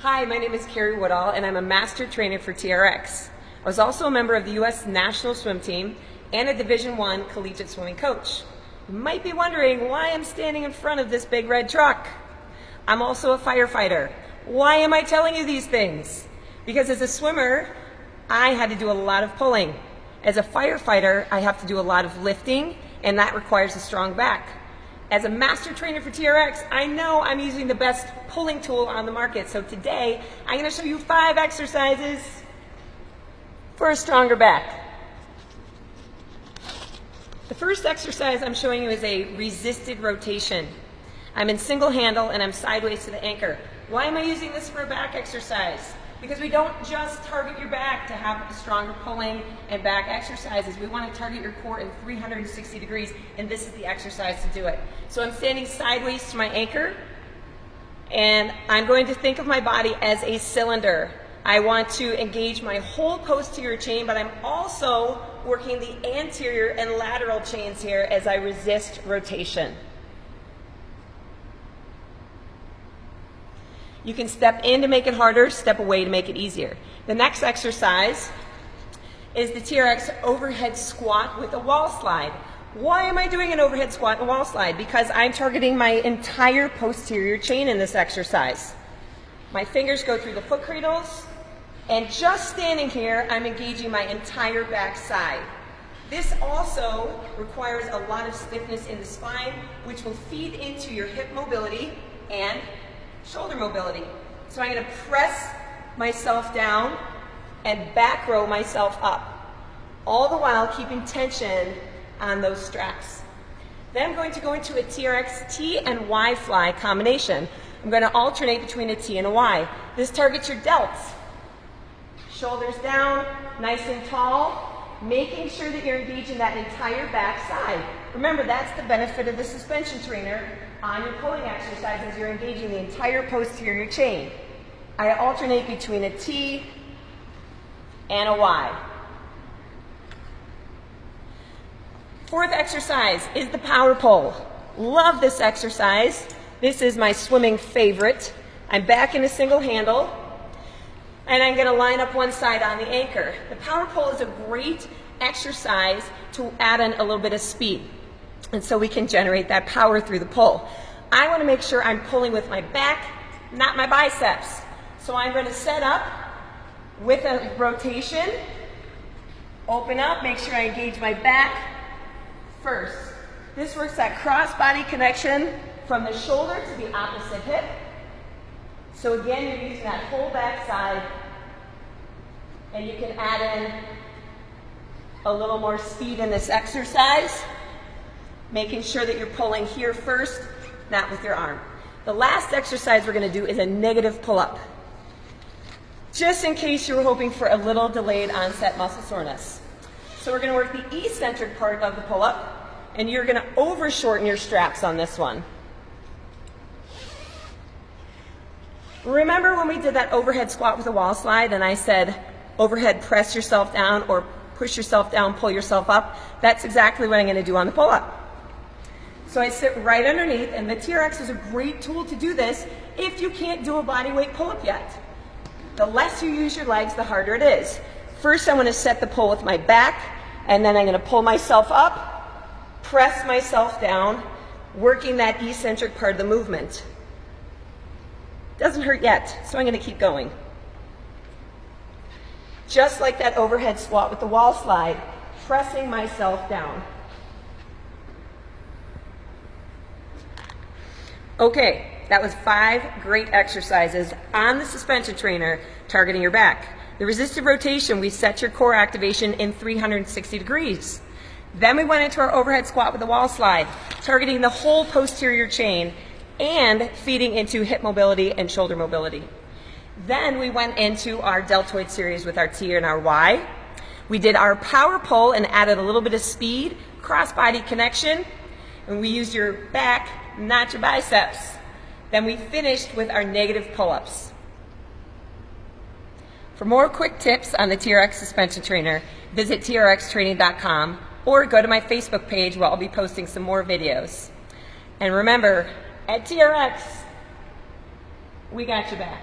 Hi, my name is Kari Woodall, and I'm a master trainer for TRX. I was also a member of the U.S. National Swim Team and a Division I collegiate swimming coach. You might be wondering why I'm standing in front of this big red truck. I'm also a firefighter. Why am I telling you these things? Because as a swimmer, I had to do a lot of pulling. As a firefighter, I have to do a lot of lifting, and that requires a strong back. As a master trainer for TRX, I know I'm using the best pulling tool on the market. So today, I'm going to show you 5 exercises for a stronger back. The first exercise I'm showing you is a resisted rotation. I'm in single handle and I'm sideways to the anchor. Why am I using this for a back exercise? Because we don't just target your back to have stronger pulling and back exercises. We want to target your core in 360 degrees, and this is the exercise to do it. So I'm standing sideways to my anchor, and I'm going to think of my body as a cylinder. I want to engage my whole posterior chain, but I'm also working the anterior and lateral chains here as I resist rotation. You can step in to make it harder, step away to make it easier. The next exercise is the TRX overhead squat with a wall slide. Why am I doing an overhead squat and wall slide? Because I'm targeting my entire posterior chain in this exercise. My fingers go through the foot cradles, and just standing here, I'm engaging my entire back side. This also requires a lot of stiffness in the spine, which will feed into your hip mobility and shoulder mobility. So I'm going to press myself down and back row myself up, all the while keeping tension on those straps. Then I'm going to go into a TRX T and Y fly combination. I'm going to alternate between a T and a Y. This targets your delts. Shoulders down, nice and tall, making sure that you're engaging that entire back side. Remember, that's the benefit of the suspension trainer on your pulling exercises. You're engaging the entire posterior chain. I alternate between a T and a Y. Fourth exercise is the power pull. Love this exercise. This is my swimming favorite. I'm back in a single handle, and I'm going to line up one side on the anchor. The power pull is a great exercise to add in a little bit of speed, and so we can generate that power through the pull. I want to make sure I'm pulling with my back, not my biceps. So I'm going to set up with a rotation, open up, make sure I engage my back first. This works that cross-body connection from the shoulder to the opposite hip. So again, you're using that whole back side, and you can add in a little more speed in this exercise, making sure that you're pulling here first, not with your arm. The last exercise we're going to do is a negative pull-up, just in case you were hoping for a little delayed onset muscle soreness. So we're going to work the eccentric part of the pull-up, and you're going to over-shorten your straps on this one. Remember when we did that overhead squat with a wall slide, and I said overhead press yourself down or push yourself down, pull yourself up? That's exactly what I'm going to do on the pull-up. So I sit right underneath, and the TRX is a great tool to do this if you can't do a body weight pull-up yet. The less you use your legs, the harder it is. First, I'm going to set the pull with my back, and then I'm going to pull myself up, press myself down, working that eccentric part of the movement. Doesn't hurt yet, so I'm going to keep going. Just like that overhead squat with the wall slide, pressing myself down. Okay, that was 5 great exercises on the suspension trainer targeting your back. The resisted rotation, we set your core activation in 360 degrees. Then we went into our overhead squat with the wall slide, targeting the whole posterior chain and feeding into hip mobility and shoulder mobility. Then we went into our deltoid series with our T and our Y. We did our power pull and added a little bit of speed, cross-body connection, and we used your back, not your biceps. Then we finished with our negative pull-ups. For more quick tips on the TRX suspension trainer, visit trxtraining.com or go to my Facebook page where I'll be posting some more videos. And remember, at TRX, we got your back.